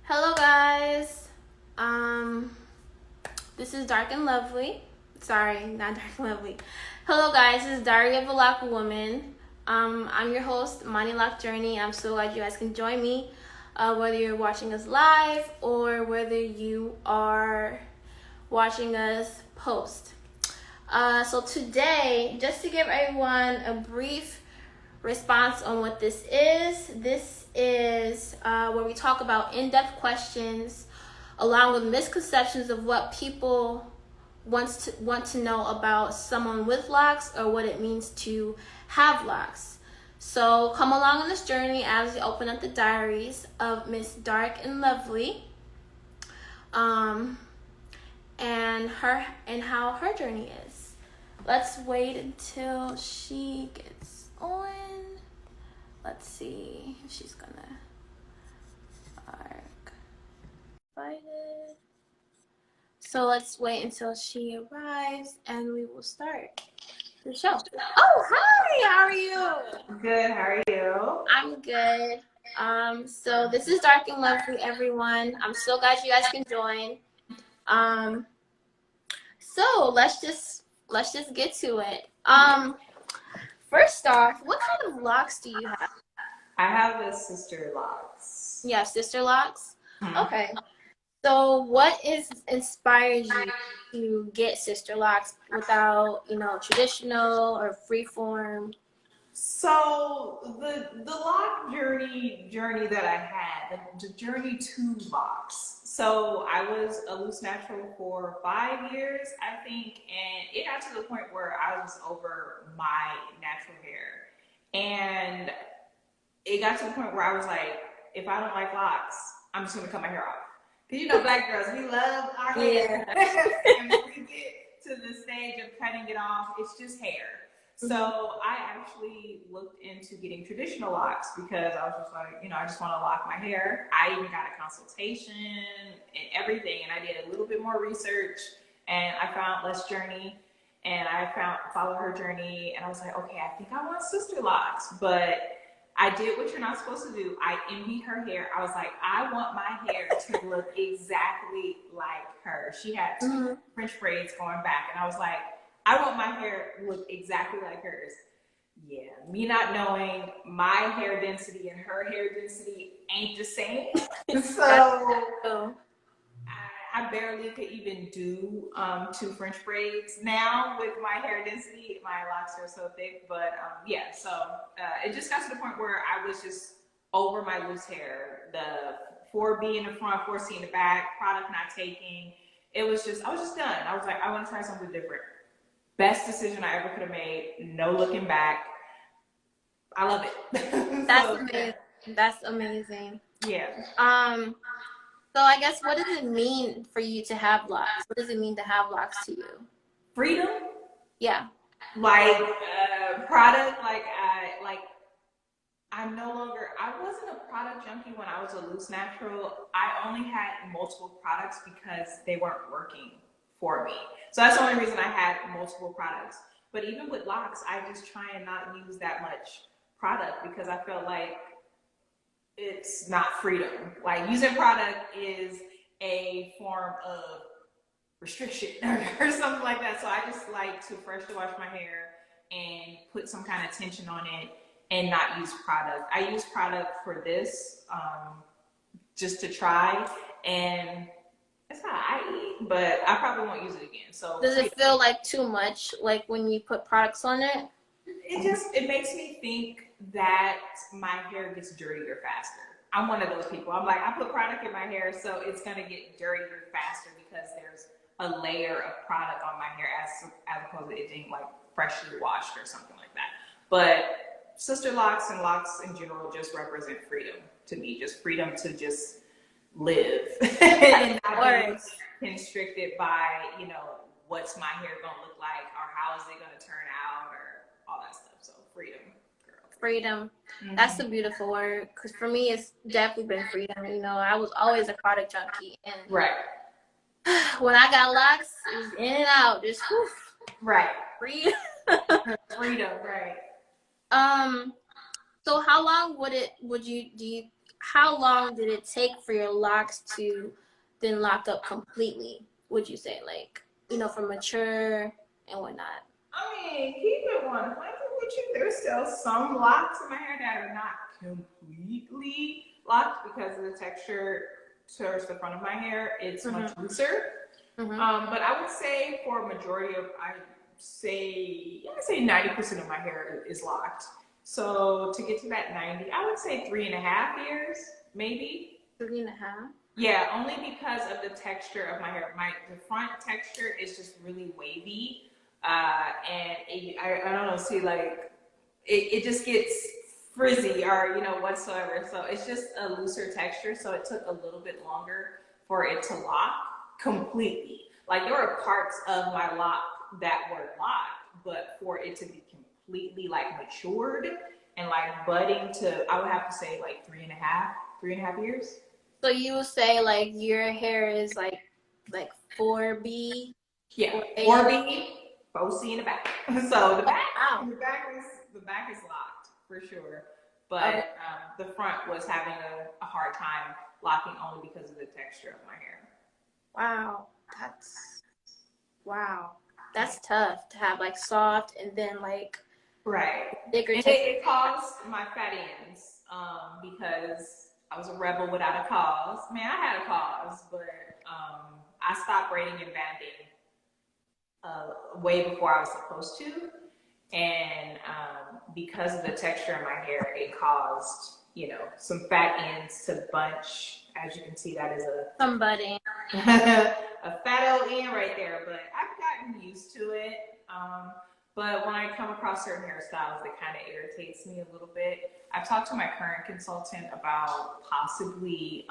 Hello guys. This is Dark and Lovely. Sorry, not Dark and Lovely. Hello guys, this is Diary of a Loc Woman. I'm your host, LocJourney. I'm so glad you guys can join me, whether you're watching us live or whether you are watching us post. So today, just to give everyone a brief response on what this is where we talk about in-depth questions along with misconceptions of what people want to know about someone with locks or what it means to have locks. So come along on this journey as we open up the diaries of Miss Dark and Lovely, and how her journey is. Let's wait until she gets on. Let's see if she's gonna invited. So let's wait until she arrives and we will start the show. Oh, hi, how are you? Good, how are you? I'm good. So this is Dark and Lovely, everyone. I'm so glad you guys can join. So let's just get to it. First off, what kind of locks do you have? I have a Sisterlocks. Yeah, SisterLocks. Okay. So what inspired you to get SisterLocks without, traditional or freeform? So the lock journey that I had, the journey to locks. So I was a loose natural for 5 years, I think, and it got to the point where I was over my natural hair. And it got to the point where I was like, if I don't like locks, I'm just gonna cut my hair off. Because black girls, we love our hair. And when we get to the stage of cutting it off, it's just hair. So I actually looked into getting traditional locks because I was just like, I just want to lock my hair. I even got a consultation and everything, and I did a little bit more research, and I found LocJourney, and I found Follow Her Journey, and I was like, okay, I think I want Sisterlocks, but I did what you're not supposed to do. I envied her hair. I was like, I want my hair to look exactly like her. She had two French braids going back, and I was like, I want my hair to look exactly like hers. Yeah, me not knowing my hair density and her hair density ain't the same. So I barely could even do 2 French braids now with my hair density. My locks are so thick, but yeah, so it just got to the point where I was just over my loose hair. The 4B in the front, 4C in the back, product not taking. I was just done. I was like, I want to try something different. Best decision I ever could have made. No looking back. I love it. That's amazing. That's amazing. Yeah. So I guess, what does it mean for you to have locks? What does it mean to have locks to you? Freedom. Yeah. Like product. I'm no longer. I wasn't a product junkie when I was a loose natural. I only had multiple products because they weren't working for me. So that's the only reason I had multiple products. But even with locks, I just try and not use that much product because I feel like it's not freedom. Like, using product is a form of restriction or something like that. So I just like to freshly wash my hair and put some kind of tension on it and not use product. I use product for this just to try, and it's not I eat, but I probably won't use it again. So does it feel like too much, like when you put products on it? It makes me think that my hair gets dirtier faster. I'm one of those people. I'm like, I put product in my hair, so it's gonna get dirtier faster because there's a layer of product on my hair as opposed to it being like freshly washed or something like that. But Sisterlocks and locks in general just represent freedom to me, just freedom to just live and not be constricted by, what's my hair gonna look like or how is it gonna turn out or all that stuff. So freedom, girl. Freedom. That's a beautiful word, because for me it's definitely been freedom. I was always a product junkie, and right. When I got locks, it was in and out, just whew. Right. Freedom. Freedom, right. So how long do you how long did it take for your locks to then lock up completely? Would you say, like, from mature and whatnot? I mean, keep it 100 with you. There's still some locks in my hair that are not completely locked because of the texture towards the front of my hair. It's much looser. But I would say for a majority of, I'd say 90% of my hair is locked. So to get to that 90, I would say 3.5 years, maybe. 3.5? Yeah, only because of the texture of my hair. The front texture is just really wavy. I don't know, see, like, it just gets frizzy or, whatsoever. So it's just a looser texture. So it took a little bit longer for it to lock completely. Like, there were parts of my lock that were locked, but for it to be completely, like, matured and, like, budding to, I would have to say, like, 3.5 years. So you would say, like, your hair is like 4B? Yeah, 4B, 4C in the back. So the back, wow. the back is locked for sure, but the front was having a hard time locking only because of the texture of my hair. Wow, that's tough to have, like, soft and then, like, right, thicker and texture. it caused my fat ends because I was a rebel without a cause. Man, I had a cause, but I stopped braiding and banding way before I was supposed to. And because of the texture of my hair, it caused, some fat ends to bunch. As you can see, that is Some budding. a fat old end right there. But I've gotten used to it. But when I come across certain hairstyles, it kind of irritates me a little bit. I've talked to my current consultant about possibly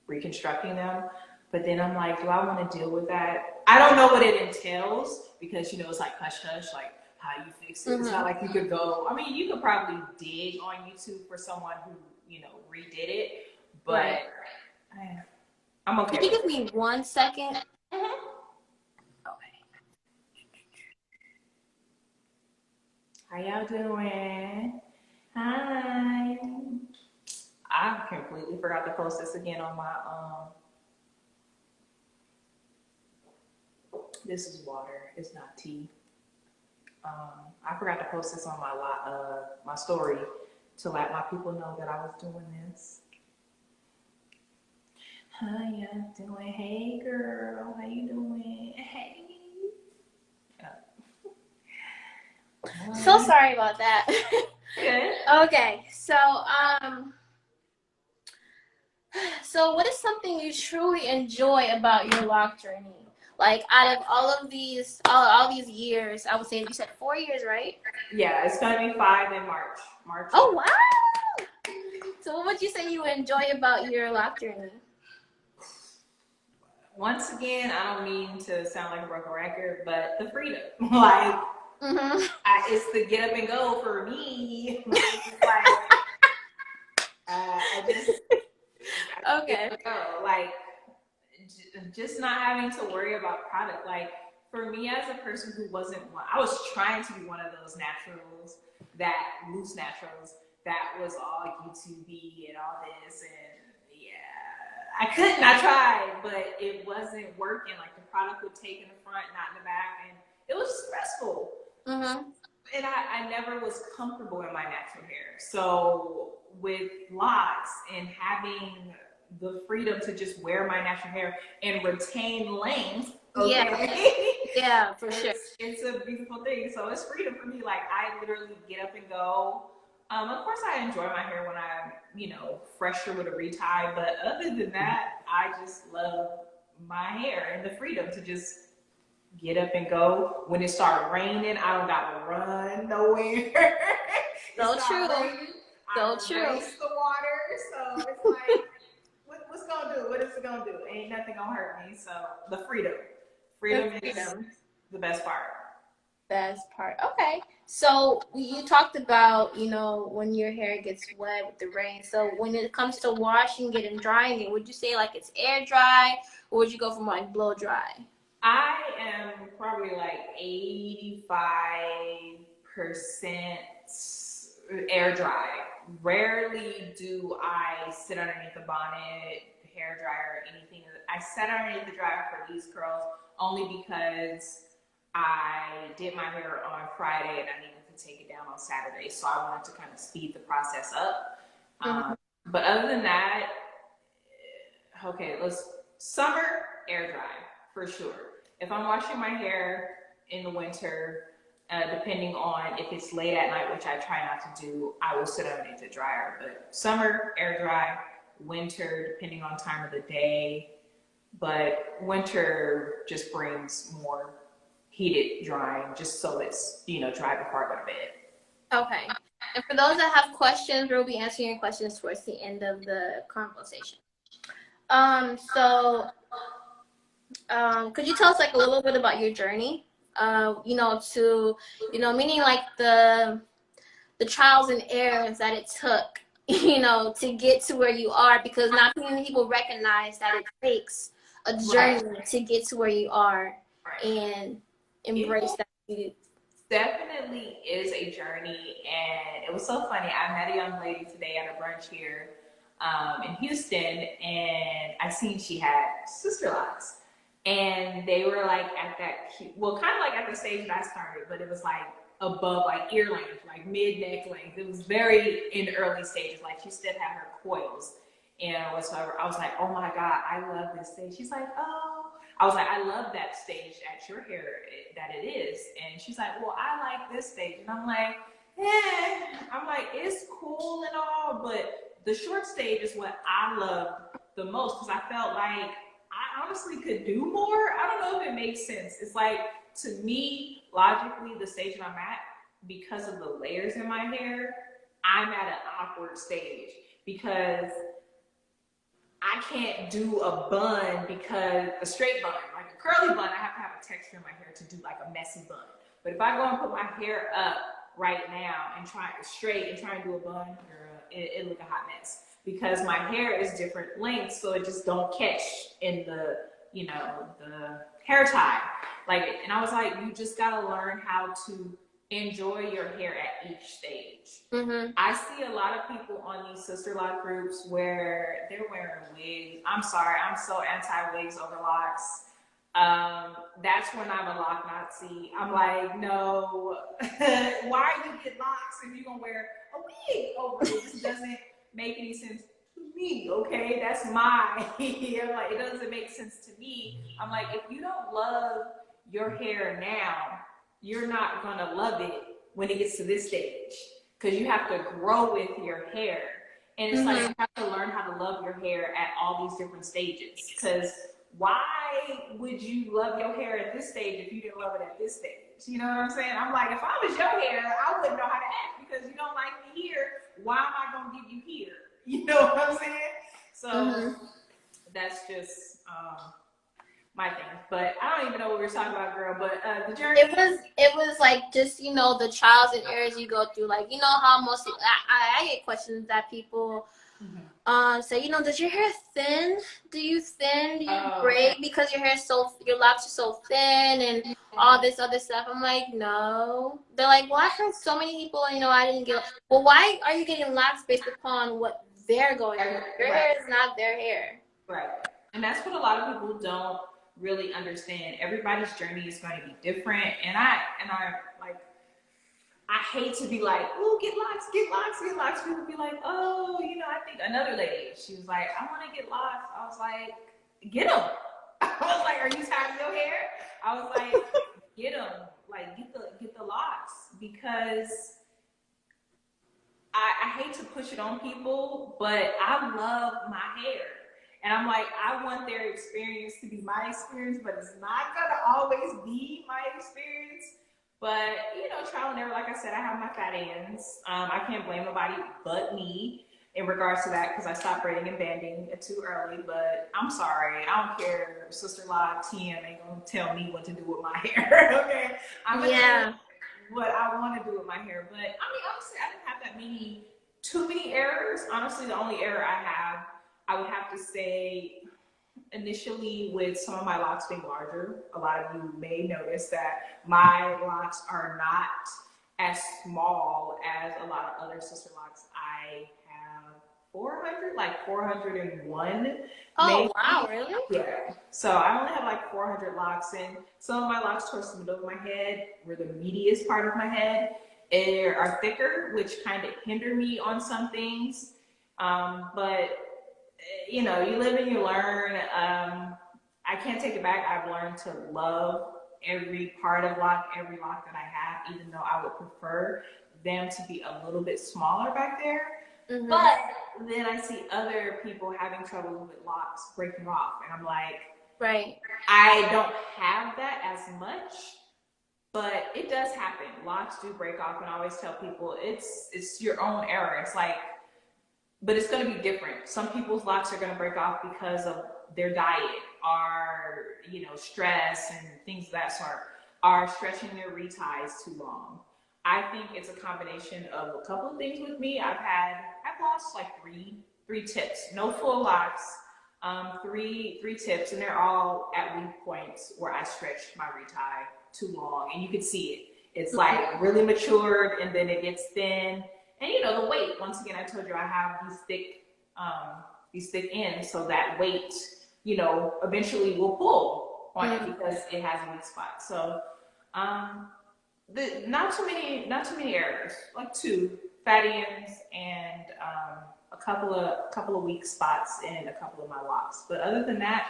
reconstructing them. But then I'm like, do I want to deal with that? I don't know what it entails because, it's like hush hush, like how you fix it. It's not like you could go, I mean, you could probably dig on YouTube for someone who, redid it. But I'm okay. Can you give me 1 second? Okay. How y'all doing? Hi. I completely forgot to post this again on my this is water, it's not tea. I forgot to post this on my story to let my people know that I was doing this. How ya doing? Hey girl, how you doing? Hey. So sorry about that. Good. Okay, so what is something you truly enjoy about your loc journey? Like, out of all these years, I would say you said 4 years, right? Yeah, it's gonna be 5 in March. Oh wow! So what would you say you enjoy about your loc journey? Once again, I don't mean to sound like a broken record, but the freedom. Like, it's the get up and go for me. Like, okay. Like, just not having to worry about product. Like, for me as a person who wasn't one, I was trying to be one of those loose naturals that was all YouTube-y and all this, and I couldn't. I tried, but it wasn't working. Like, the product would take in the front, not in the back, and it was stressful. And I never was comfortable in my natural hair. So with Locs and having the freedom to just wear my natural hair and retain length, yeah, for sure. It's a beautiful thing. So it's freedom for me. Like, I literally get up and go. Of course, I enjoy my hair when I'm, fresher with a retie. But other than that, I just love my hair and the freedom to just get up and go. When it started raining, I don't got to run nowhere. So true. I race the water. So it's like, what's going to do? What is it going to do? Ain't nothing going to hurt me. So the freedom. Freedom is the best part. Best part. Okay. So you talked about, when your hair gets wet with the rain. So when it comes to washing it and drying it, would you say like it's air dry, or would you go from like blow dry? I am probably like 85% air dry. rarely do I sit underneath the bonnet, hair dryer, or anything. I sat underneath the dryer for these curls only because I did my hair on Friday and I needed to take it down on Saturday. So I wanted to kind of speed the process up. But other than that, okay, summer, air dry, for sure. If I'm washing my hair in the winter, depending on if it's late at night, which I try not to do, I will sit underneath the dryer. But summer, air dry, winter, depending on time of the day. But winter just brings more heated drying, just so it's, dry before I go to bed. Okay. And for those that have questions, we'll be answering your questions towards the end of the conversation. Could you tell us like a little bit about your journey? Meaning like the trials and errors that it took, to get to where you are, because not many people recognize that it takes a journey to get to where you are and embrace that. Definitely is a journey, and it was so funny. I met a young lady today at a brunch here in Houston, and I seen she had Sisterlocks, and they were like at that cute, well, kind of like at the stage that I started, but it was like above, like ear length, like mid neck length. It was very in the early stages. Like she still had her coils and whatsoever. I was like, oh my God, I love this stage. She's like, oh. I was like, I love that stage at your hair that it is. And she's like, well, I like this stage. And I'm like, it's cool and all, but the short stage is what I love the most, because I felt like I honestly could do more. I don't know if it makes sense. It's like, to me, logically, the stage that I'm at, because of the layers in my hair, I'm at an awkward stage, because I can't do a bun, because a straight bun, like a curly bun, I have to have a texture in my hair to do like a messy bun. But if I go and put my hair up right now and try and do a bun, girl, it look a hot mess, because my hair is different lengths, so it just don't catch in the hair tie. And I was like, you just gotta learn how to enjoy your hair at each stage. I see a lot of people on these SisterLock groups where they're wearing wigs. I'm sorry, I'm so anti-wigs over locks. That's when I'm a lock Nazi. I'm like, no, why you get locks if you're gonna wear a wig over it? This doesn't make any sense to me, okay? That's my, I'm like, it doesn't make sense to me. I'm like, if you don't love your hair now, you're not gonna love it when it gets to this stage, because you have to grow with your hair. And it's like, you have to learn how to love your hair at all these different stages, because why would you love your hair at this stage if you didn't love it at this stage? You know what I'm saying? I'm like, if I was your hair, I wouldn't know how to act, because you don't like me here. Why am I gonna give you here? You know what I'm saying? So that's just my thing. But I don't even know what we were talking about, girl. But the journey. It was like just the trials and errors you go through. Like how mostly I get questions that people say, does your hair thin? Do you thin? Do you braid because your locks are so thin and all this other stuff? I'm like, no. They're like, well, I heard so many people, I didn't get. Well, why are you getting locks based upon what they're going through? Your hair is not their hair. Right. And that's what a lot of people don't really understand. Everybody's journey is going to be different. And I hate to be like, oh, get locks, get locks, get locks. People be like, oh, I think another lady, she was like, I want to get locks. I was like, get them. I was like, are you tired of your hair? I was like, get them. Like, get the locks, because I hate to push it on people, but I love my hair. And I'm like, I want their experience to be my experience, but it's not gonna always be my experience. But, trial and error, like I said, I have my fat ends. I can't blame nobody but me in regards to that, because I stopped braiding and banding too early. But I'm sorry, I don't care. SisterLock, TM ain't gonna tell me what to do with my hair, okay? I'm gonna do what I want to do with my hair. But, honestly, I didn't have too many errors. Honestly, the only error I would have to say, initially, with some of my locks being larger, a lot of you may notice that my locks are not as small as a lot of other sister locks. I have 400, like 401. Oh, Maybe. wow, really? Yeah. So I only have like 400 locks, and some of my locks towards the middle of my head, where the meatiest part of my head, are thicker, which kind of hinder me on some things. But you know, you live and you learn. I can't take it back. I've learned to love every part of lock, every lock that I have, even though I would prefer them to be a little bit smaller back there. Mm-hmm. But then I see other people having trouble with locks breaking off, and I'm like, right. I don't have that as much, but it does happen. Locks do break off, and I always tell people it's your own error. It's like, but it's going to be different. Some people's locks are going to break off because of their diet, or you know, stress and things of that sort, are stretching their reties too long. I think it's a combination of a couple of things with me. I've lost like three tips, no full locks, three tips, and they're all at weak points where I stretched my retie too long, and you can see it. It's like really matured, and then it gets thin. And you know, the weight, once again, I told you I have these thick ends, so that weight, you know, eventually will pull on it because it has a weak spot. So not too many errors, like 2 fatty ends and a couple of weak spots in a couple of my locks. But other than that,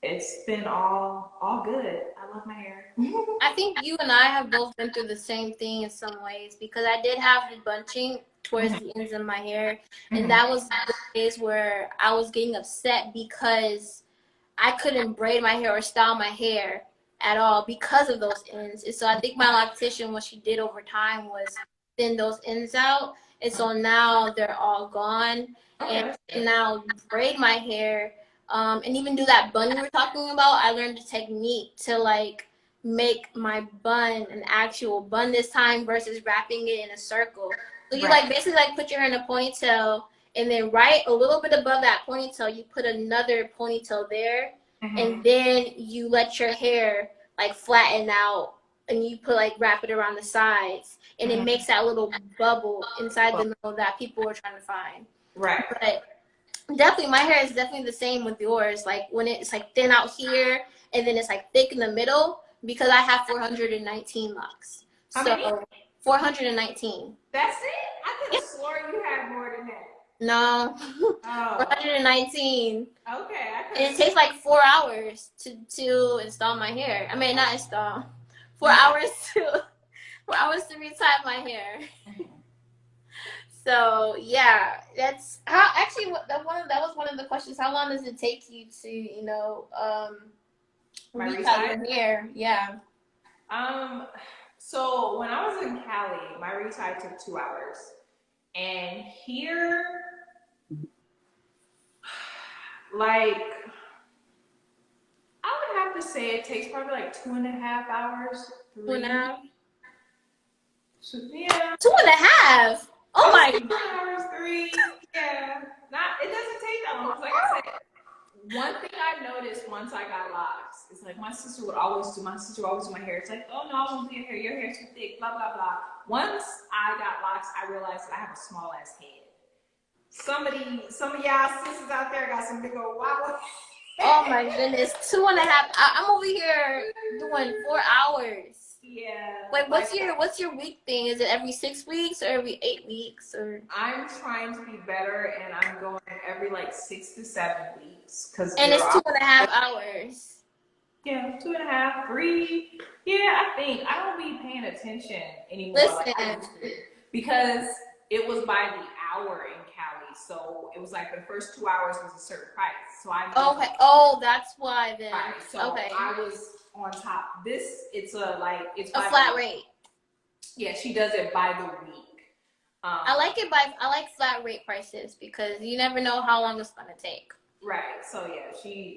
it's been all good. I love my hair. I think you and I have both been through the same thing in some ways, because I did have the bunching towards the ends of my hair, and that was the days where I was getting upset because I couldn't braid my hair or style my hair at all because of those ends. And so I think my loctician, what she did over time was thin those ends out, and so now they're all gone, and now braid my hair. And even do that bun we were talking about. I learned the technique to like make my bun an actual bun this time versus wrapping it in a circle. So you like basically like put your hair in a ponytail, and then right a little bit above that ponytail, you put another ponytail there, and then you let your hair like flatten out, and you put like wrap it around the sides, and it makes that little bubble inside the middle that people were trying to find. Right. But definitely, my hair is definitely the same with yours. Like when it's like thin out here, and then it's like thick in the middle, because I have 419 locks. How many? 419. That's it? I could have sworn you had more than that. No. Oh. 419. Okay. And it takes like 4 hours to install my hair. I mean, not install. 4 hours to 4 hours to retie my hair. So yeah, that's how actually that was one of the questions. How long does it take you to, you know, retie your hair? Yeah. So when I was in Cali, my retie took 2 hours, and here, like, I would have to say it takes probably like 2.5 hours. 2.5. So, yeah. 2.5. Oh my 2 hours, 3. Yeah. It doesn't take that long. Like I said, one thing I noticed once I got locks is like my sister would always do my hair. It's like, oh no, I won't do your hair. Your hair's too thick, blah, blah, blah. Once I got locks, I realized that I have a small ass head. Some of y'all sisters out there got some big old wobble. Oh my goodness. 2.5. I'm over here doing 4 hours. Yeah. Wait, what's your week thing? Is it every 6 weeks or every 8 weeks or? I'm trying to be better, and I'm going every like 6 to 7 weeks and it's 2.5 hours. Yeah, 2.5, 3. Yeah, I think I don't be paying attention anymore. Listen, because it was by the hour in Cali, so it was like the first 2 hours was a certain price. So I okay. Oh, that's why then. Right. So okay. I was on top. It's a flat rate. Yeah, she does it by the week. I like flat rate prices because you never know how long it's gonna take. Right. So yeah,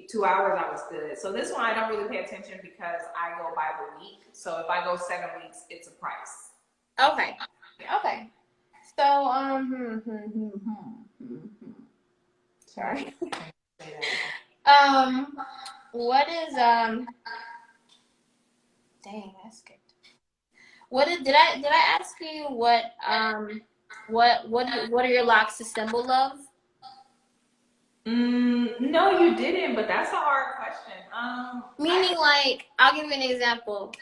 2 hours I was good. So this one I don't really pay attention because I go by the week. So if I go 7 weeks, it's a price. Okay. Yeah. Okay. So sorry. What is dang, I skipped. Did I ask you what are your locks a symbol of? No, you didn't, but that's a hard question. Meaning, like, I'll give you an example.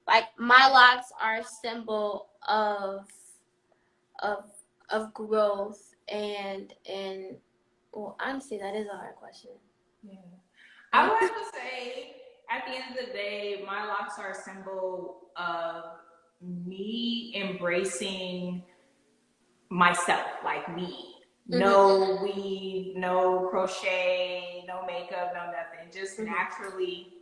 Like my locks are a symbol of of growth and well, honestly, that is a hard question. Yeah. I would have to say, at the end of the day, my locks are a symbol of me embracing myself, like me. No weave, no crochet, no makeup, no nothing. Just naturally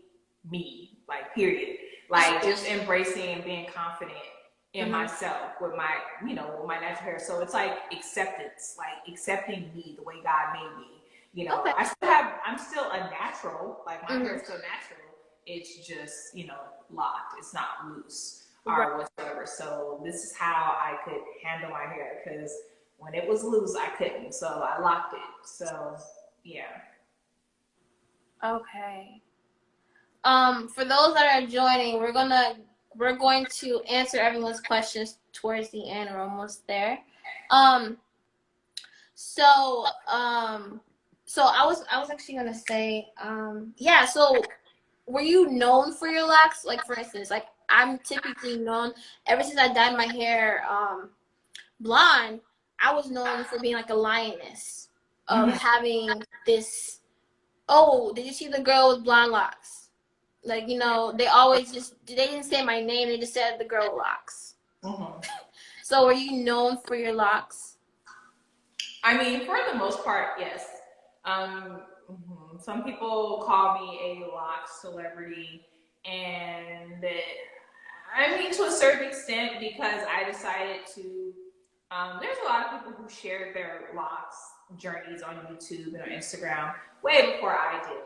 me, like period. Like just embracing and being confident in myself with my, with my natural hair. So it's like acceptance, like accepting me the way God made me. Okay. I'm still a natural, like my hair is still natural. It's just, locked. It's not loose or whatsoever. So this is how I could handle my hair because when it was loose, I couldn't. So I locked it. So yeah. Okay. For those that are joining, we're going to answer everyone's questions towards the end. We're almost there. So I was actually gonna say, yeah. So were you known for your locks? Like for instance, like I'm typically known ever since I dyed my hair blonde. I was known for being like a lioness of having this. Oh, did you see the girl with blonde locks? Like, they always they didn't say my name. They just said the girl with locks. So were you known for your locks? I mean, for the most part, yes. Some people call me a lock celebrity, and I mean to a certain extent because I decided to. There's a lot of people who shared their locks journeys on YouTube and on Instagram way before I did.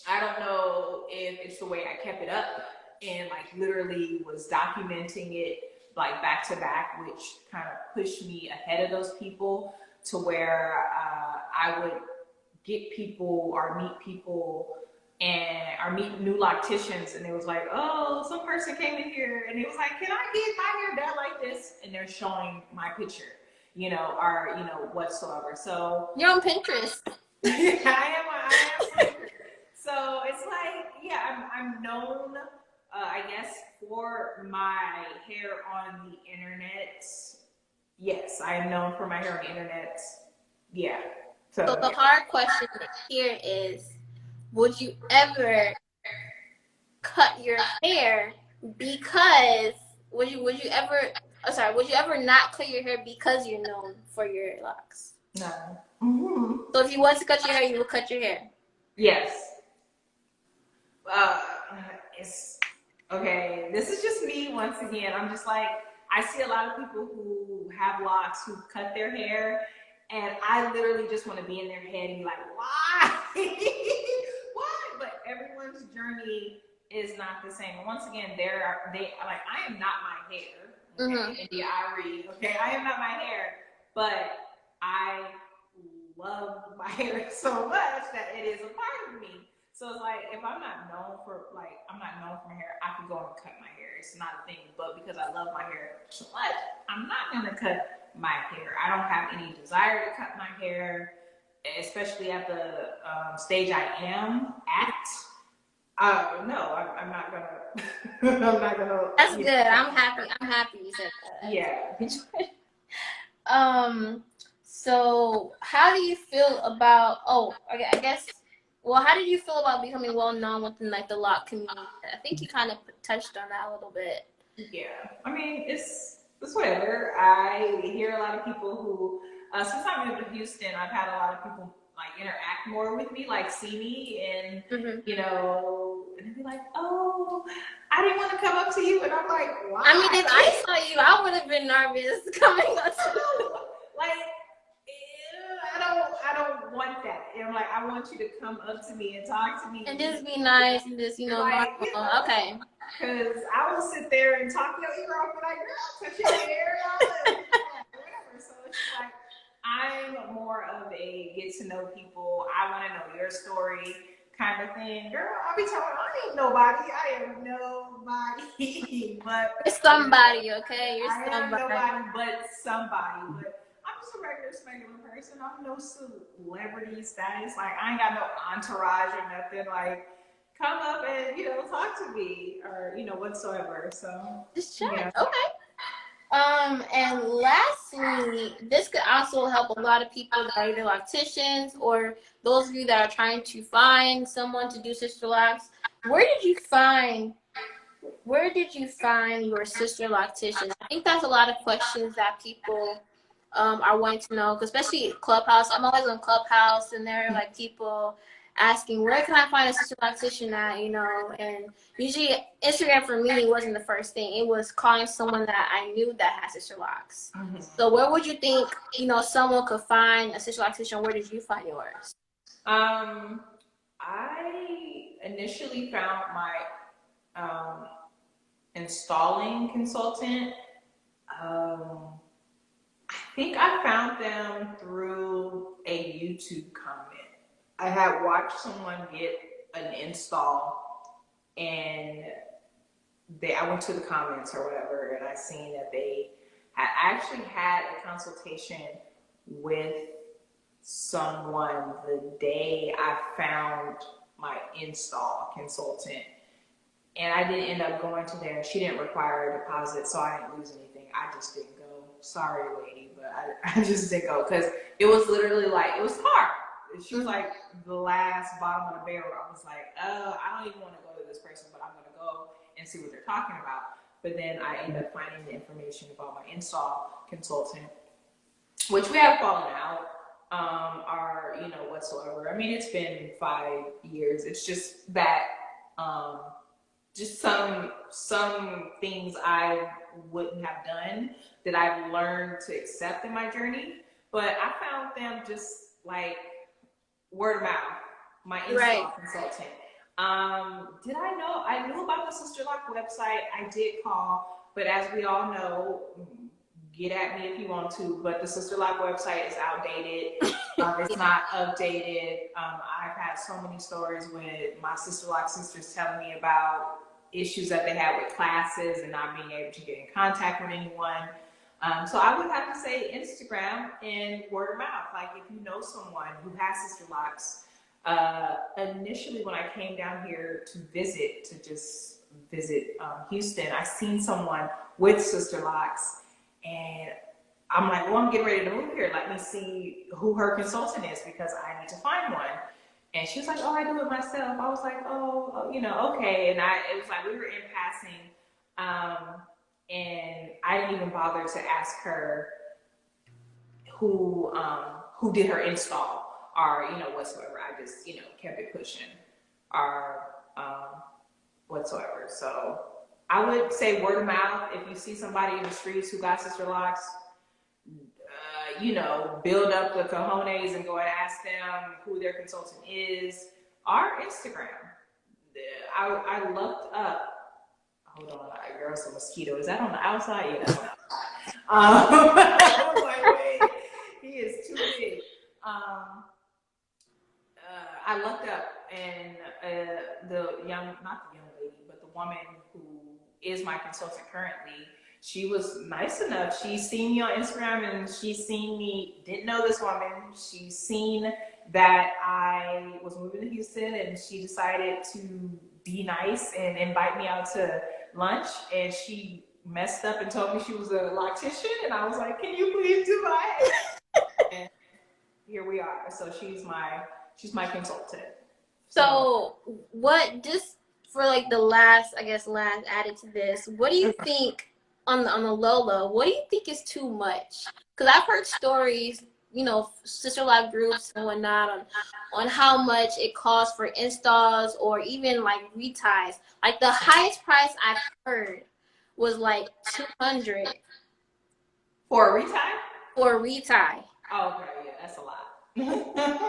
I don't know if it's the way I kept it up and like literally was documenting it like back to back, which kind of pushed me ahead of those people to where I would get people or meet people and or meet new locticians, and it was like, oh, some person came in here and it was like, can I get my hair done like this? And they're showing my picture, or whatsoever. So You're on Pinterest. I am. So it's like, yeah, I'm known, I guess, for my hair on the internet. Yes, I am known for my hair on the internet. Yeah. So the hard question here is, would you ever cut your hair because would you ever would you ever not cut your hair because you're known for your locks? No. So if you want to cut your hair, you will cut your hair. Yes. It's okay. This is just me once again. I'm just like, I see a lot of people who have locks who cut their hair, and I literally just want to be in their head and be like, why? Why? But everyone's journey is not the same. And once again, I am not my hair. Okay? India Irie, okay? I am not my hair, but I love my hair so much that it is a part of me. So it's like, if I'm not known for my hair, I could go and cut my hair. It's not a thing. But because I love my hair so much, I'm not going to cut my hair. I don't have any desire to cut my hair, especially at the stage I am at. No, I'm not going to. I'm not going to. That's good. I'm happy you said that. Yeah. So how do you feel about, I guess, well, how did you feel about becoming well known within like the loc community? I think you kind of touched on that a little bit. Yeah, I mean it's whatever. I hear a lot of people who, since I moved to Houston, I've had a lot of people like interact more with me, like see me, and and be like, "Oh, I didn't want to come up to you," and I'm like, "Why?" I mean, if I saw you, I would have been nervous coming up to you. Like, I don't want that. I'm like, I want you to come up to me and talk to me and just be nice and just like, normal. Okay. Because I will sit there and talk your ear off, and like, girl, touch your hair, whatever. So it's like, I'm more of a get to know people. I want to know your story kind of thing. Girl, I be telling her, I ain't nobody. I am nobody. But You're somebody, okay? You're I am somebody. nobody but somebody. But I'm just a regular person. I'm no celebrity status. Like, I ain't got no entourage or nothing. Like, come up and, talk to me or, whatsoever. So, Just yeah. chat. Okay. And lastly, this could also help a lot of people that are either locticians or those of you that are trying to find someone to do sister locks. Where did you find your sister locticians? I think that's a lot of questions that people are wanting to know, especially Clubhouse. I'm always on Clubhouse, and there are like people asking, where can I find a sister loctician at, and usually Instagram for me wasn't the first thing. It was calling someone that I knew that had sister locks. Mm-hmm. So where would you think, someone could find a sister loctician? Where did you find yours? I initially found my installing consultant. I think I found them through a YouTube comment. I had watched someone get an install, and I went to the comments or whatever, and I seen that they had actually had a consultation with someone the day I found my install consultant. And I didn't end up going to there. She didn't require a deposit, so I didn't lose anything. I just didn't go. Sorry, lady, but I just didn't go because it was literally like, it was hard. She was like the last bottom of the barrel. I was like, I don't even want to go to this person, but I'm going to go and see what they're talking about. But then I ended up finding the information about my install consultant, which we have fallen out, or, whatsoever. I mean, it's been 5 years. It's just that, just some things I wouldn't have done that I've learned to accept in my journey. But I found them just like word of mouth, my install consultant. Did I know? I knew about the SisterLock website. I did call, but as we all know, get at me if you want to, but the SisterLock website is outdated. It's not updated. I've had so many stories with my SisterLock sisters telling me about issues that they had with classes and not being able to get in contact with anyone. So I would have to say Instagram and word of mouth. Like, if you know someone who has SisterLocks, initially when I came down here to visit Houston, I seen someone with SisterLocks, and I'm like, well, I'm getting ready to move here. Let me see who her consultant is because I need to find one. And she was like, oh, I do it myself. I was like, okay. And it was like we were in passing, and I didn't even bother to ask her who did her install or whatsoever. I just kept it pushing or whatsoever. So I would say word of mouth. If you see somebody in the streets who got SisterLocks, build up the cojones and go and ask them who their consultant is. Our Instagram. I looked up. Hold on, girl's a mosquito. Is that on the outside? Yeah, that's on the outside. I was like, wait, he is too big. I looked up, and not the young lady, but the woman who is my consultant currently, she was nice enough. She seen me on Instagram, and she seen me, didn't know this woman. She seen that I was moving to Houston, and she decided to be nice and invite me out to lunch. And she messed up and told me she was a loctician, and I was like, can you please do my and here we are. So she's my consultant. So what, just for like the last added to this, what do you think on the low, what do you think is too much? Because I've heard stories, sister log groups and whatnot on how much it costs for installs or even like reties. Like the highest price I've heard was like $200 for a retie. For a retie. Oh, okay, yeah, that's a lot.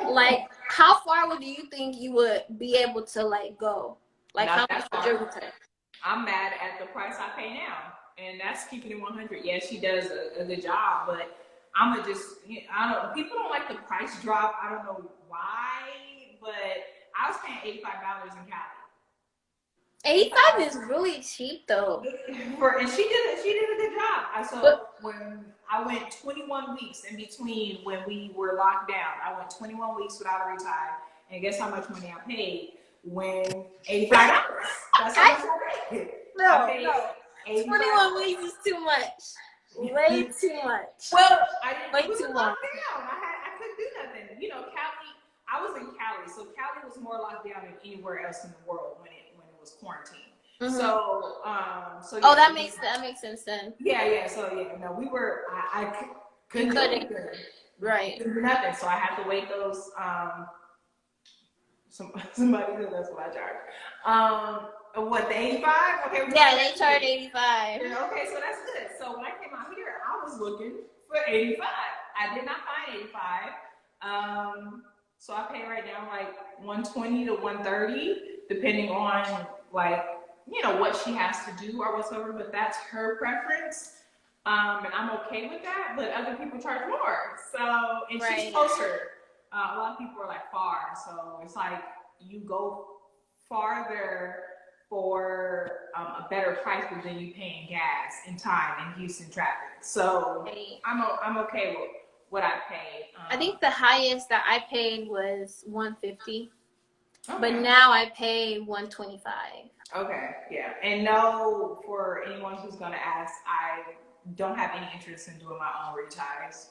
Like, how far would you think you would be able to like go? Like, Not how much would your retie? I'm mad at the price I pay now, and that's keeping it 100. Yeah, she does a good job, but I don't. People don't like the price drop. I don't know why, but I was paying $85 in Cali. 85 is really cheap though. And she did a good job. When I went 21 weeks in between when we were locked down, I went 21 weeks without a retie, and guess how much money I paid? When $85. That's how much I paid. No. 21 weeks is too much. Way too much. Well, I didn't. Way It was too locked long. down. I couldn't do nothing. You know, Cali. I was in Cali, so Cali was more locked down than anywhere else in the world when it was quarantined. Mm-hmm. So yeah, that makes sense then. Yeah. So no, we were. I couldn't do anything. Right. Couldn't do nothing. So I had to wait those. Somebody said that's what I charge. What, the 85? Okay. Yeah, they charge 85. Okay, so that's good. So when I came out here, I was looking for 85. I did not find 85. So I pay right now like 120 to 130, depending on like, you know, what she has to do or whatsoever, but that's her preference. And I'm okay with that, but other people charge more. So, and she's closer. A lot of people are like far, so it's like you go farther for a better price, but then you paying gas and time in Houston traffic. So I'm okay with what I paid. I think the highest that I paid was 150, but now I pay 125. Okay, yeah, and no, for anyone who's gonna ask, I don't have any interest in doing my own reties.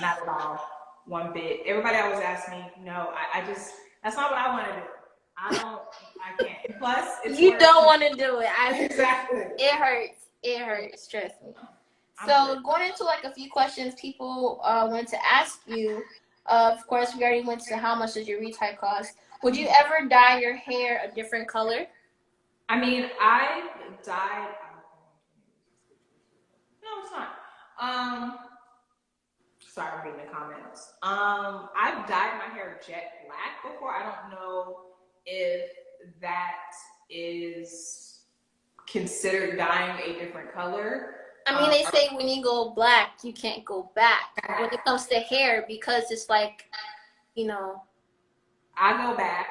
Not at all. One bit. Everybody always asks me, no, I just, that's not what I want to do. I can't. Plus, you don't want to do it. Exactly. It hurts. Trust me. So going into like a few questions people wanted to ask you. Of course, we already went to how much does your retie cost. Would you ever dye your hair a different color? I mean, I dyed. No, it's not. Sorry, I'm reading the comments. I've dyed my hair jet black before. I don't know if that is considered dyeing a different color. I mean, they say when you go black, you can't go back when it comes to hair because it's like, you know. I go back.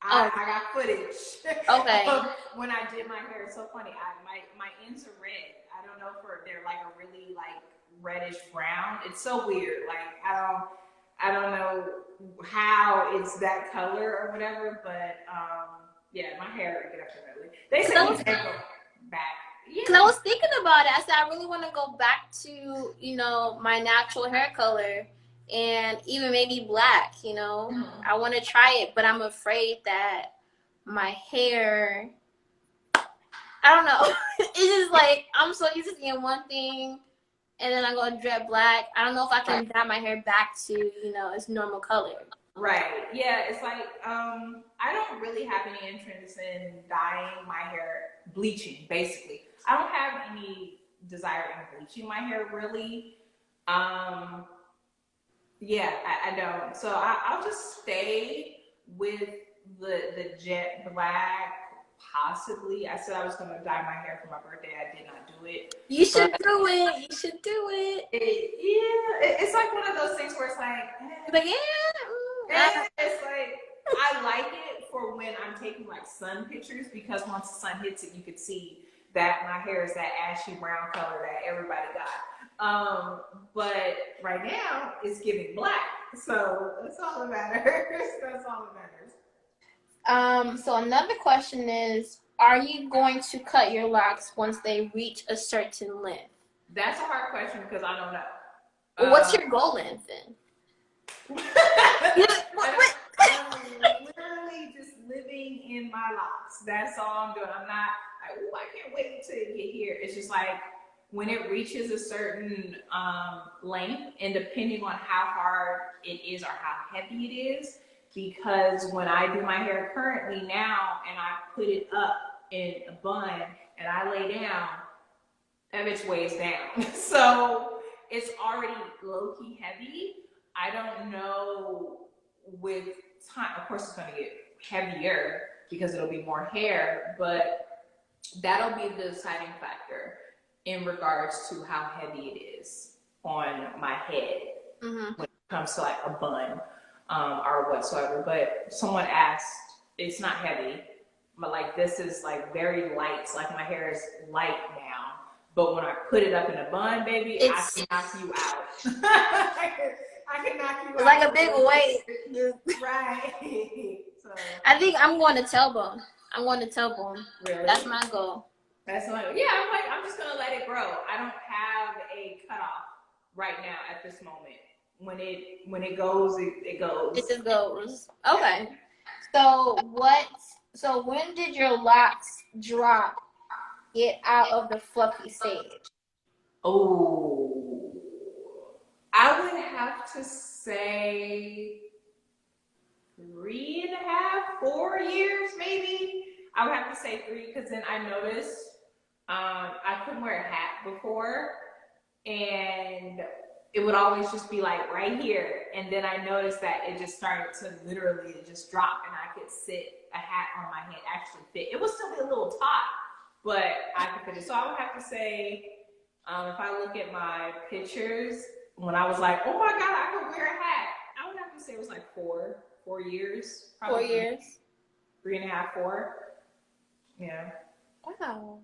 I got footage. Okay. When I did my hair, it's so funny. My ends are red. I don't know if they're like a really like reddish brown. It's so weird. Like I don't know how it's that color or whatever, but yeah, my hair definitely. They say you can't go back. Because I was thinking about it. I said I really want to go back to, you know, my natural hair color and even maybe black, you know. Mm-hmm. I want to try it, but I'm afraid that my hair, I don't know. It's just like I'm so used to seeing one thing and then I go jet black. I don't know if I can dye my hair back to, you know, its normal color. Right. Yeah, it's like I don't really have any interest in dyeing my hair, bleaching, basically. I don't have any desire in bleaching my hair, really. Yeah, I don't. So I'll just stay with the jet black. Possibly. I said I was going to dye my hair for my birthday. I did not do it. You should do it. You should do it. It's like one of those things where it's like, it's like, I like it for when I'm taking like sun pictures because once the sun hits it, you can see that my hair is that ashy brown color that everybody got. But right now it's giving black. So that's all that matters. That's all that matters. So another question is, are you going to cut your locks once they reach a certain length? That's a hard question because I don't know. Well, what's your goal length then? I'm literally just living in my locks. That's all I'm doing. I'm not like, ooh, I can't wait to get here. It's just like when it reaches a certain length, and depending on how hard it is or how heavy it is, because when I do my hair currently now and I put it up in a bun and I lay down, that bitch weighs down. So it's already low-key heavy. I don't know with time, of course it's gonna get heavier because it'll be more hair, but that'll be the deciding factor in regards to how heavy it is on my head when it comes to like a bun. or whatsoever. But someone asked, it's not heavy, but like this is like very light. Like my hair is light now. But when I put it up in a bun, baby, I can knock you out. I can knock you out. It's like a big weight. Right. So I think I'm going to tailbone. I'm going to tailbone. Really? That's my goal. That's my yeah. I'm just gonna let it grow. I don't have a cutoff right now at this moment. When it goes, it goes. It just goes. Okay. So when did your locks drop? Get out of the fluffy stage. Oh, I would have to say 3.5, 4 years, maybe. I would have to say 3 because then I noticed I couldn't wear a hat before, and it would always just be like right here. And then I noticed that it just started to literally just drop, and I could sit a hat on my head actually fit. It would still be a little taut, but I could fit it. So I would have to say, if I look at my pictures, when I was like, oh my God, I could wear a hat, I would have to say it was like 4 years. Probably 4 years. 3.5, 4. Yeah. Wow.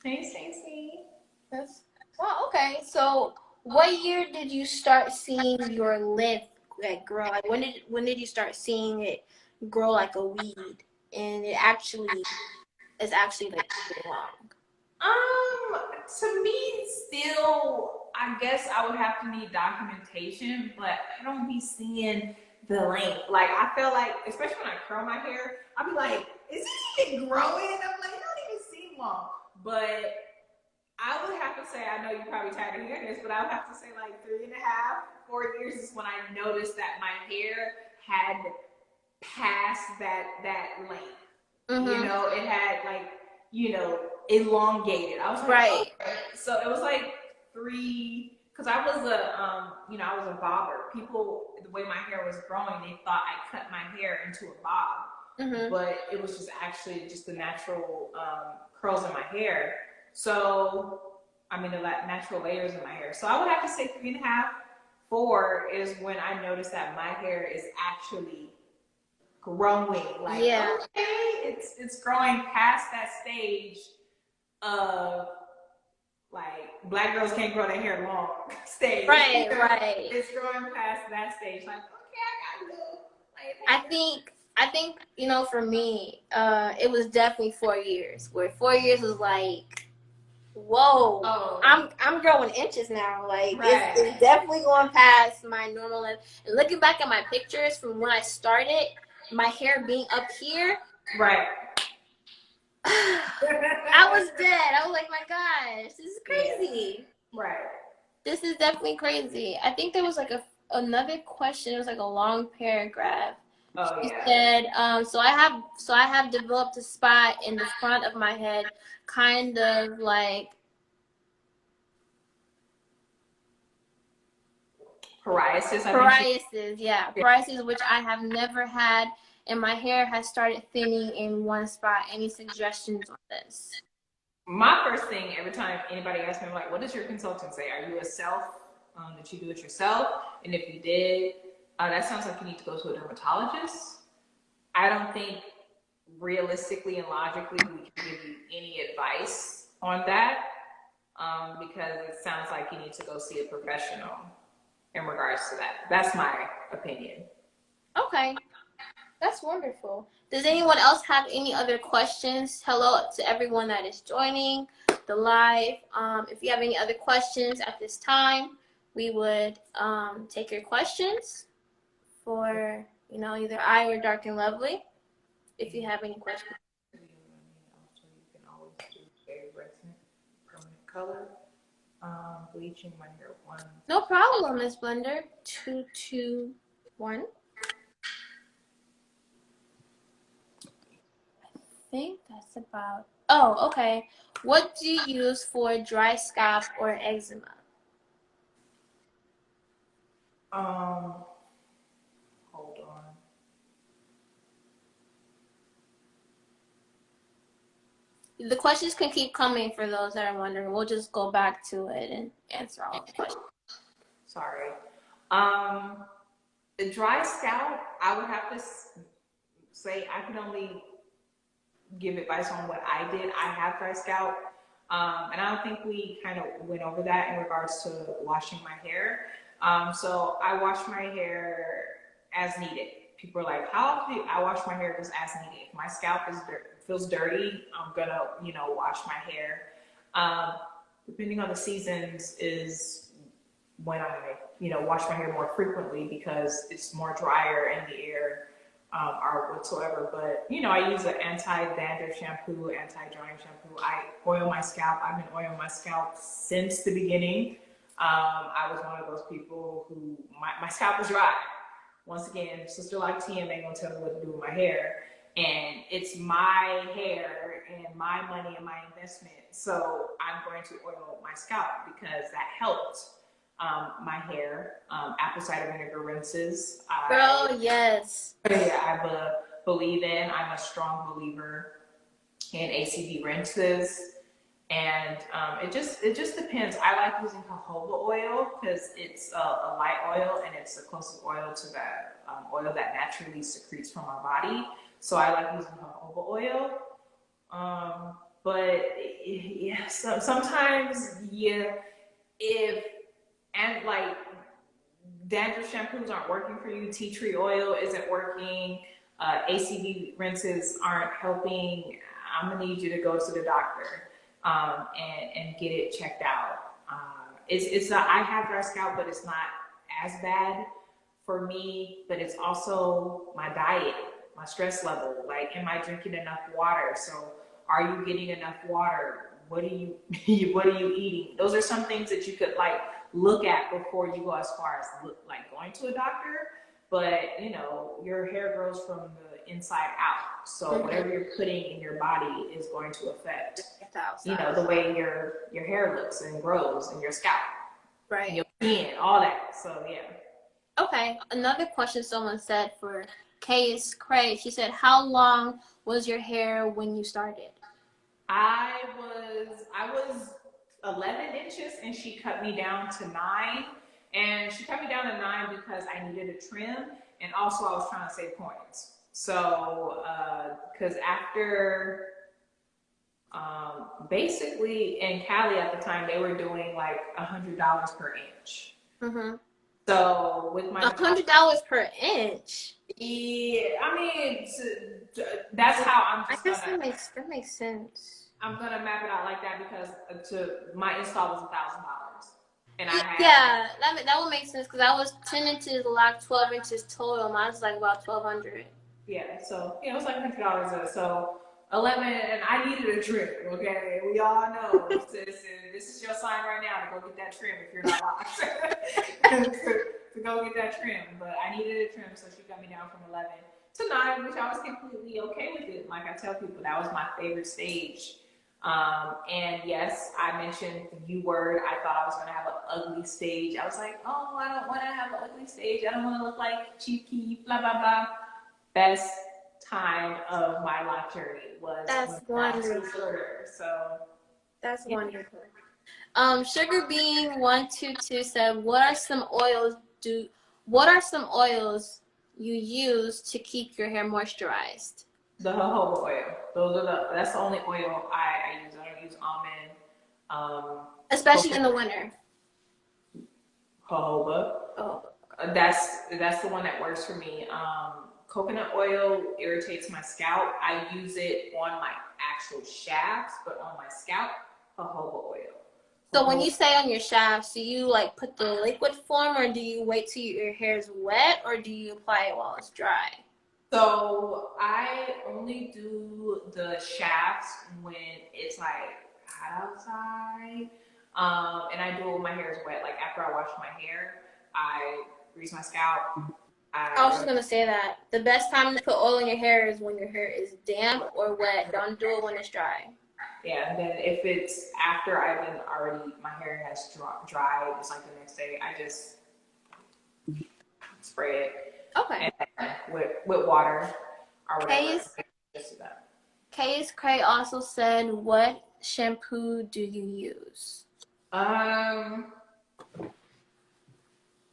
Hey, Stacey. That's well, okay. So what year did you start seeing your lip like grow? Like when did you start seeing it grow like a weed and it actually is actually like long? To me, still, I guess I would have to need documentation, but I don't be seeing the length. Like, I feel like, especially when I curl my hair, I'll be like, is it even growing? I'm like, it don't even seem long. But I would have to say, I know you're probably tired of hearing this, but I would have to say like 3.5, 4 years is when I noticed that my hair had passed that length. Mm-hmm. You know, it had like, elongated. I was like, right. Okay. So it was like 3, because I was I was a bobber. People, the way my hair was growing, they thought I cut my hair into a bob, Mm-hmm. but it was just actually just the natural curls in my hair. So, the natural layers in my hair. So I would have to say 3.5, 4 is when I noticed that my hair is actually growing. Like, yeah. Okay, it's growing past that stage of like black girls can't grow their hair long stage. Right, right. It's growing past that stage. Like, okay, I got to go. I think for me, it was definitely 4 years. Where 4 years was like, whoa, Oh. I'm growing inches now. Like Right. it's definitely going past my normal length. And looking back at my pictures from when I started, my hair being up here, Right. I was dead. I was like, my gosh, this is crazy. Yeah. Right. This is definitely crazy. I think there was like another question. It was like a long paragraph. Oh, She yeah. said, so I have developed a spot in the front of my head, kind of like psoriasis. Psoriasis, which I have never had, and my hair has started thinning in one spot. Any suggestions on this? My first thing every time anybody asks me, I'm like, what does your consultant say? Are you a self? Did you do it yourself? And if you did, that sounds like you need to go to a dermatologist. I don't think realistically and logically we can give you any advice on that, because it sounds like you need to go see a professional in regards to that. That's my opinion. Okay, that's wonderful. Does anyone else have any other questions? Hello to everyone that is joining the live. If you have any other questions at this time, we would take your questions for either I or Dark and Lovely. If you have any questions. Also, you can always do very resonant permanent color. Bleaching my hair 1. No problem, Miss Blender. 2, 2, 1. I think that's about. Oh, okay. What do you use for dry scalp or eczema? Hold on. The questions can keep coming for those that are wondering. We'll just go back to it and answer all the questions. Sorry. A dry scalp, I would have to say I can only give advice on what I did. I have dry scalp. And I don't think we kind of went over that in regards to washing my hair. So I wash my hair as needed. People are like, how often? I wash my hair just as needed. If my scalp feels dirty, I'm gonna, wash my hair. Depending on the seasons is when I, wash my hair more frequently because it's more drier in the air or whatsoever. But, I use an anti-dandruff shampoo, anti-drying shampoo. I oil my scalp. I've been oiling my scalp since the beginning. I was one of those people who, my scalp was dry. Once again, SisterLock TM ain't gonna tell me what to do with my hair. And it's my hair and my money and my investment. So I'm going to oil my scalp because that helped my hair. Apple cider vinegar rinses. Girl, yes. Yeah, I believe in. I'm a strong believer in ACV rinses. And it just depends. I like using jojoba oil because it's a light oil and it's the closest oil to that oil that naturally secretes from our body. So I like using jojoba oil. But yeah, so sometimes and like dandruff shampoos aren't working for you, tea tree oil isn't working, ACV rinses aren't helping, I'm gonna need you to go to the doctor and get it checked out. It's not, I have dry scalp, but it's not as bad for me, but it's also my diet, my stress level. Like, am I drinking enough water? So are you getting enough water? What are you eating? Those are some things that you could like look at before you go as far as like going to a doctor. But your hair grows from the inside out. So whatever you're putting in your body is going to affect the way your hair looks and grows and your scalp. Right. And your skin, all that. So yeah. Okay. Another question someone said for Kay is Cray. She said, how long was your hair when you started? I was 11 inches and she cut me down to 9. And she cut me down to 9 because I needed a trim and also I was trying to save coins. So, because after, basically in Cali at the time, they were doing like $100 per inch. Mm-hmm. So with my $100 per inch. Yeah, I mean, that's how I'm just I guess that makes sense. I'm gonna map it out like that because my install was $1,000, and that would make sense because I was 10 inches locked, 12 inches total. Mine was like about 1,200. Yeah, so it was like $100. So 11, and I needed a trim. Okay, we all know this is your sign right now to go get that trim if you're not locked. to go get that trim, but I needed a trim, so she got me down from 11 to 9, which I was completely okay with it. Like I tell people, that was my favorite stage. And yes, I mentioned the U word. I thought I was going to have an ugly stage. I was like, oh, I don't want to have an ugly stage. I don't want to look like cheeky, blah, blah, blah. Best time of my life journey was wonderful. So that's wonderful. Sugar Bean 122 said, what are some oils you use to keep your hair moisturized? The jojoba oil. That's the only oil I use. I don't use almond. Especially in the winter. Jojoba. Oh. That's the one that works for me. Coconut oil irritates my scalp. I use it on my actual shafts, but on my scalp, jojoba oil. So when you say on your shafts, do you like put the liquid form, or do you wait till your hair is wet, or do you apply it while it's dry? So I only do the shafts when it's like hot outside, and I do it when my hair is wet. Like after I wash my hair, I grease my scalp. I was just gonna say that the best time to put oil in your hair is when your hair is damp or wet. Don't do it when it's dry. Yeah, and then if it's after I've been already, my hair has dried, it's like the next day, I just spray it. Okay. And with water or whatever. Case Cray also said, what shampoo do you use?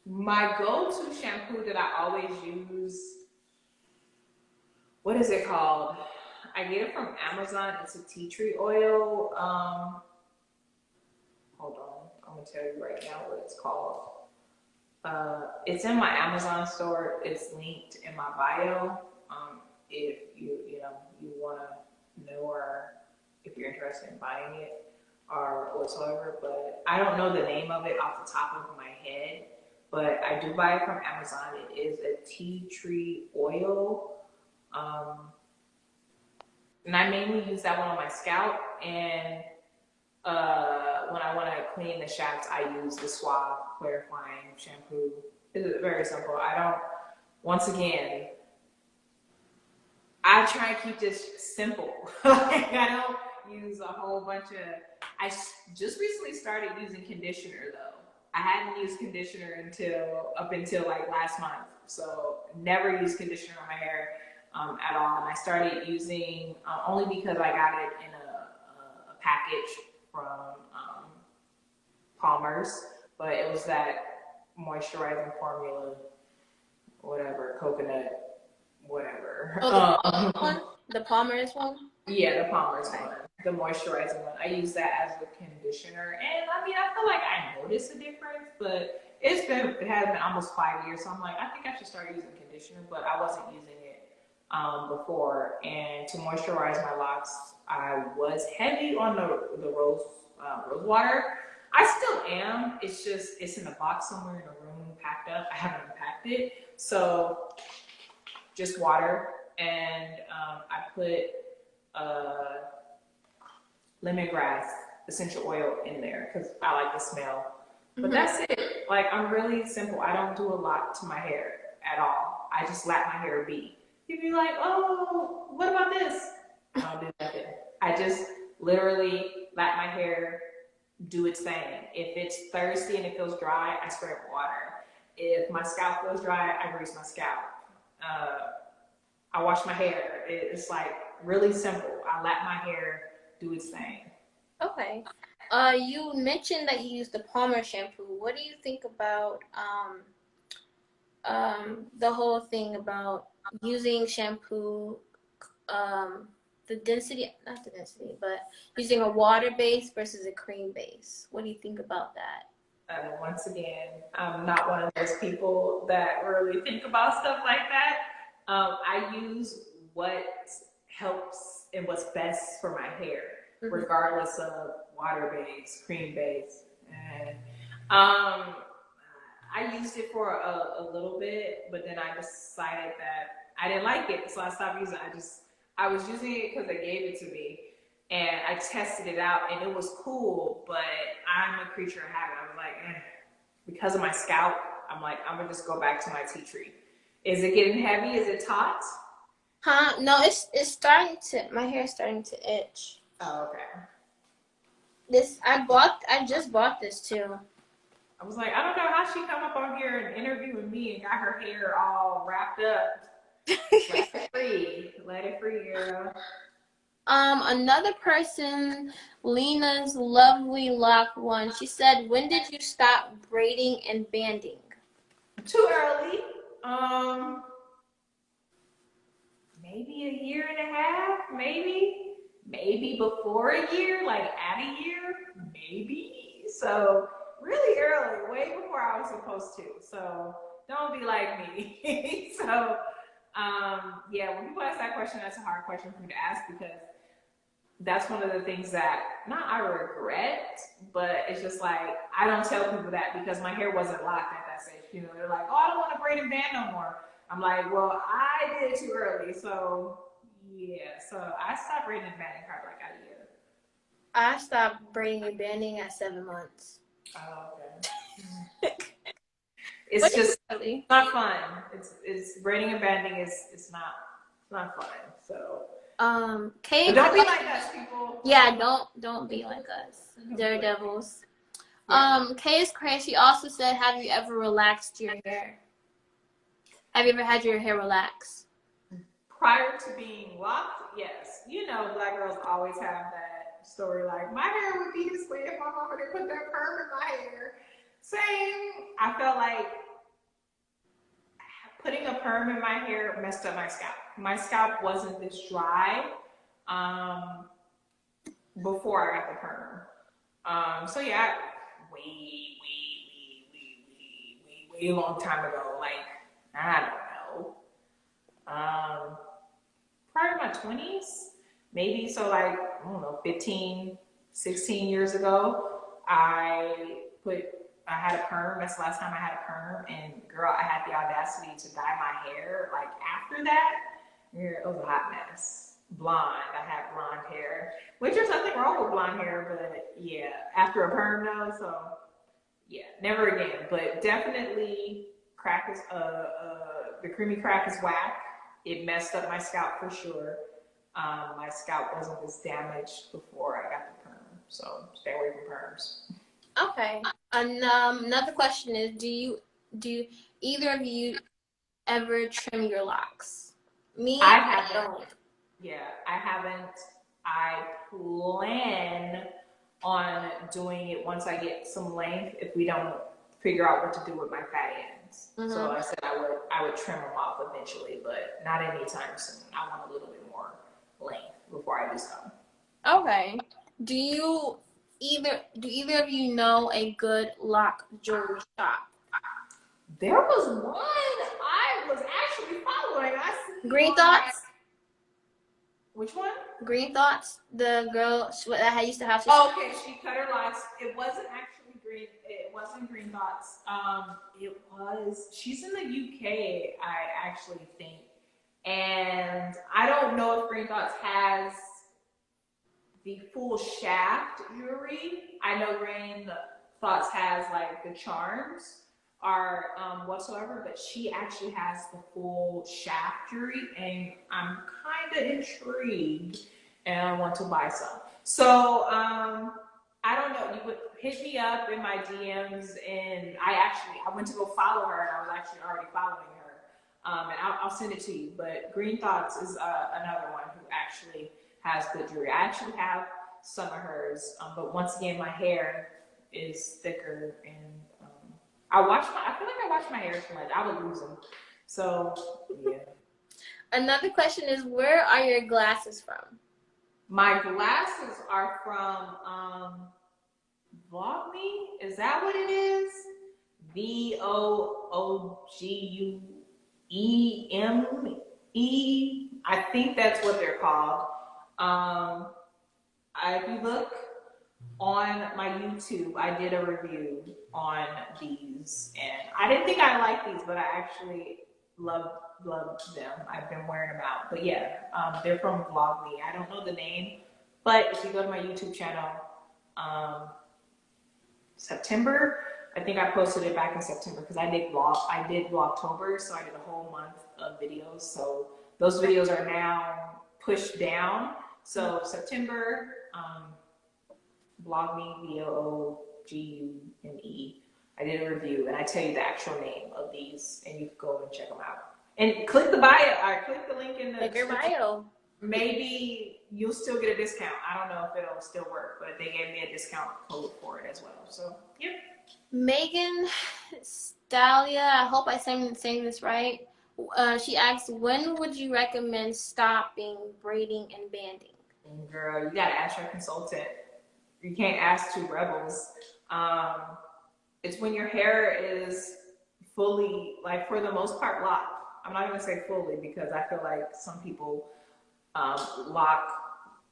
My go-to shampoo that I always use, what is it called? I get it from Amazon. It's a tea tree oil. Hold on, I'm gonna tell you right now what it's called. It's in my Amazon store. It's linked in my bio. If you wanna know, or if you're interested in buying it or whatsoever. But I don't know the name of it off the top of my head. But I do buy it from Amazon. It is a tea tree oil. And I mainly use that one on my scalp, and when I want to clean the shafts, I use the Suave clarifying shampoo. It's very simple. I don't, once again, I try and keep this simple. Like, I don't use a whole bunch of, I just recently started using conditioner though. I hadn't used conditioner up until like last month. So never used conditioner on my hair at all. And I started using, only because I got it in a package from Palmer's, but it was that moisturizing formula, whatever, coconut, whatever. Oh, the Palmer's one? The Palmer's one? Yeah, the Palmer's one, the moisturizing one. I use that as a conditioner, and I mean, I feel like I notice a difference, but it has been almost 5 years, so I'm like, I think I should start using conditioner, but I wasn't using it before. And to moisturize my locks, I was heavy on the rose water. I still am. It's just it's in a box somewhere in a room packed up. I haven't unpacked it, so just water, and I put lemongrass essential oil in there because I like the smell. But that's it. Like, I'm really simple. I don't do a lot to my hair at all. I just let my hair be. You'd be like, oh, what about this? I don't do nothing. I just literally let my hair do its thing. If it's thirsty and it feels dry, I spray it with water. If my scalp feels dry, I grease my scalp. I wash my hair. It's like really simple. I let my hair do its thing. Okay. You mentioned that you use the Palmer shampoo. What do you think about the whole thing about using shampoo, the density, not the density, but using a water base versus a cream base? What do you think about that? Once again, I'm not one of those people that really think about stuff like that. I use what helps and what's best for my hair, regardless of water base, cream base. And I used it for a little bit, but then I decided that I didn't like it, so I stopped using it. I was using it because they gave it to me, and I tested it out, and it was cool, but I'm a creature of habit. I was like, because of my scalp, I'm like, I'm gonna just go back to my tea tree. Is it getting heavy? Is it taut? Huh? No, it's starting to, my hair is starting to itch. Oh, okay. I just bought this too. I was like, I don't know how she come up on here and interviewing me and got her hair all wrapped up. Let it free. Let it free, girl. Another person, Lena's Lovely Lock One, she said, when did you stop braiding and banding? Too early. Maybe a year and a half, maybe before a year, like at a year, maybe. So really early, way before I was supposed to. So don't be like me. So yeah, when people ask that question, that's a hard question for me to ask, because that's one of the things that not I regret, but it's just like I don't tell people that because my hair wasn't locked at that stage. You know, they're like, oh, I don't want to braid and band no more. I'm like, well, I did it too early, so yeah. So I stopped braiding and banding probably like a year. I stopped braiding and banding at 7 months. Oh, okay. It's just really not fun. It's braiding and banding it's not fun. So Kay, don't be like us, people. Yeah, don't be like us, daredevils. Kay is crazy. She also said, have you ever relaxed your hair? Have you ever had your hair relax? Prior to being locked, yes. You know, Black girls always have that story like, my hair would be this way if my mama didn't put that perm in my hair. Same. I felt like perm in my hair messed up my scalp. My scalp wasn't this dry before I got the perm. So yeah, way long time ago. Like, I don't know. Probably my 20s, maybe. So like, I don't know, 15, 16 years ago, I had a perm. That's the last time I had a perm. And girl, I had the audacity to dye my hair. Like after that, yeah, it was a hot mess. Blonde. I had blonde hair, which there's nothing wrong with blonde hair, but yeah, after a perm though, so yeah, never again. But definitely crack is the creamy crack is whack. It messed up my scalp for sure. My scalp wasn't this damaged before I got the perm, so stay away from perms. Okay. And another question is, do either of you ever trim your locks? Me, I I haven't. don't. Yeah, I haven't. I plan on doing it once I get some length if we don't figure out what to do with my fat ends. So I said I would trim them off eventually, but not anytime soon. I want a little bit more length before I do so. Okay. Do either of you know a good lock jewelry shop? There was one I was actually following. I see Green Thoughts? Which one? Green Thoughts? The girl that I used to have. Oh, okay, she cut her locks. It wasn't actually green. It wasn't Green Thoughts. It was. She's in the UK, I actually think, and I don't know if Green Thoughts has the full shaft jewelry. I know Green Thoughts has like the charms or whatsoever, but she actually has the full shaft jewelry, and I'm kind of intrigued and I want to buy some. So I don't know. You would hit me up in my DMs, and I went to go follow her, and I was actually already following her, and I'll send it to you. But Green Thoughts is another one who actually has good jewelry. I actually have some of hers, but once again, my hair is thicker, and I feel like I wash my hair too much. I would lose them. So yeah. Another question is, where are your glasses from? My glasses are from Vlog Me. Is that what it is? VOOGUEME. I think that's what they're called. If you look on my YouTube, I did a review on these, and I didn't think I liked these, but I actually love them. I've been wearing them out. But yeah, they're from Vlog Me. I don't know the name, but if you go to my YouTube channel, September, I think I posted it back in September because I did Vlogtober, so I did a whole month of videos. So those videos are now pushed down. So September, Vlog Me, VOOGUME. I did a review, and I tell you the actual name of these, and you can go and check them out. And click the bio, or click the link in the bio. Maybe you'll still get a discount. I don't know if it'll still work, but they gave me a discount code for it as well. So, yeah. Megan Stalia, I hope I'm saying this right. She asks, when would you recommend stopping braiding and banding? Girl, you gotta ask your consultant. You can't ask two rebels. It's when your hair is fully, like for the most part, locked. I'm not gonna say fully because I feel like some people lock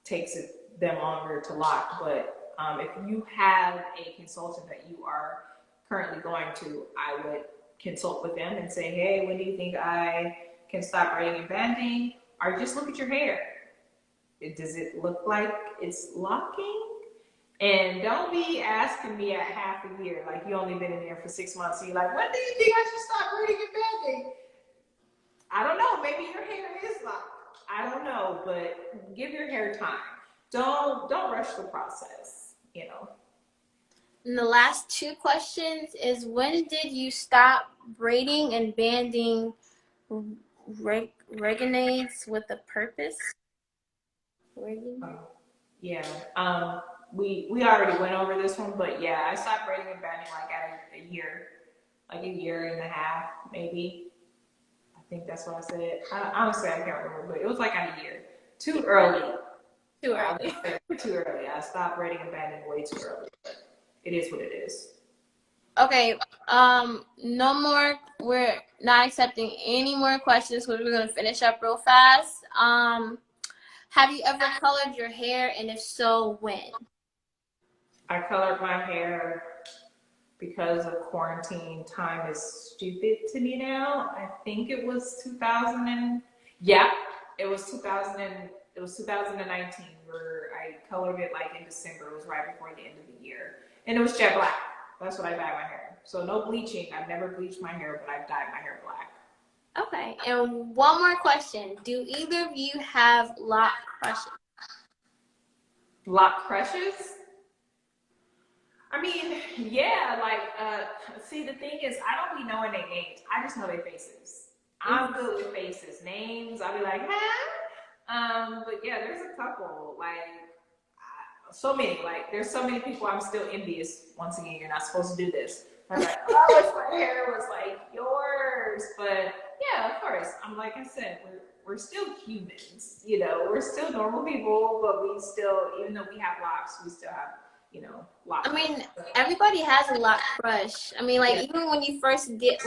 takes them longer to lock. But if you have a consultant that you are currently going to, I would consult with them and say, hey, when do you think I can stop braiding and banding? Or just look at your hair. Does it look like it's locking? And don't be asking me at half a year, like you only been in there for 6 months. So you're like, when do you think I should stop braiding and banding? I don't know. Maybe your hair is locked. I don't know, but give your hair time. Don't rush the process, you know. And the last two questions is, when did you stop braiding and banding regionades with a purpose? Yeah. We already went over this one, but yeah, I stopped braiding and banding like at a year and a half, maybe. I think that's what I said. Honestly, I can't remember, but it was like at a year. Too early. Too early. Too early. I stopped braiding and banding way too early. But it is what it is. Okay. No more. We're not accepting any more questions because we're gonna finish up real fast. Have you ever colored your hair, and if so, when? I colored my hair because of quarantine. Time is stupid to me now. I think it was 2000 and yeah, it was 2019 where I colored it like in December. It was right before the end of the year, and it was jet black. That's what I dyed my hair. So no bleaching. I've never bleached my hair, but I've dyed my hair black. Okay. And one more question: do either of you have lock crushes? Loc crushes? I mean, yeah, see, the thing is, I don't be knowing their names. I just know their faces. I'm good with faces. Names, I'll be like, huh? But yeah, there's a couple, so many. Like, there's so many people I'm still envious. Once again, you're not supposed to do this. I'm like, oh, I wish my hair was like yours. But yeah, of course. Like I said, we're still humans. You know, we're still normal people, but we still, even though we have locks, we still have, locks. I mean, everybody has a lock crush. I mean, like, even when I first got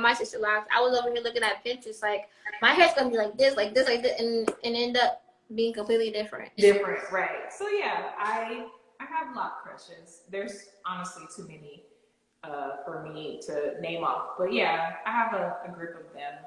my SisterLocks, I was over here looking at Pinterest, like, my hair's gonna be like this, and end up being completely different. Different, right. So yeah, I have lock crushes. There's honestly too many for me to name off. But yeah, I have a group of them.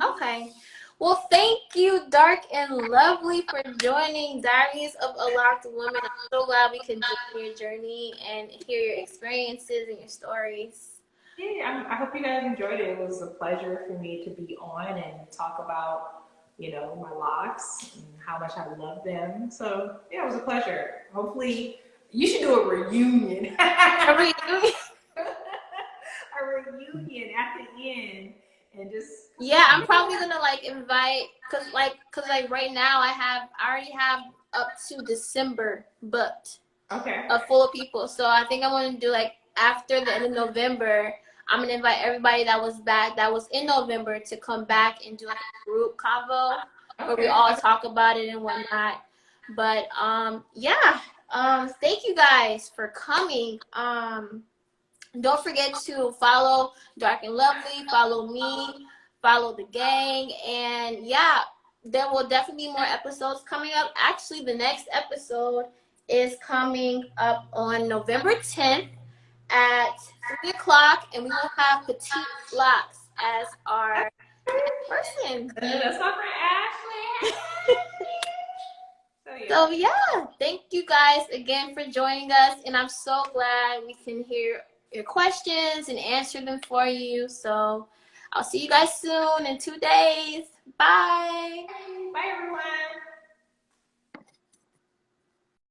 Okay. Well, thank you, Dark and Lovely, for joining Diaries of a Locked Woman. I'm so glad we can join your journey and hear your experiences and your stories. Yeah, I hope you guys enjoyed it. It was a pleasure for me to be on and talk about, my locks and how much I love them. So yeah, it was a pleasure. Hopefully, you should do a reunion. A reunion? A reunion at the end. And just I'm probably gonna invite cause right now I already have up to December booked. Okay. Full of people. So I think I'm gonna do after the end of November, I'm gonna invite everybody that was in November to come back and do a group convo where we all talk about it and whatnot. But thank you guys for coming. Don't forget to follow Dark and Lovely, follow me, follow the gang, and there will definitely be more episodes coming up. Actually, the next episode is coming up on November 10th at 3 o'clock, and we will have Petite Locs as our person. That's my friend Ashley. So thank you guys again for joining us, and I'm so glad we can hear your questions and answer them for you. So I'll see you guys soon in 2 days. Bye. Bye, everyone.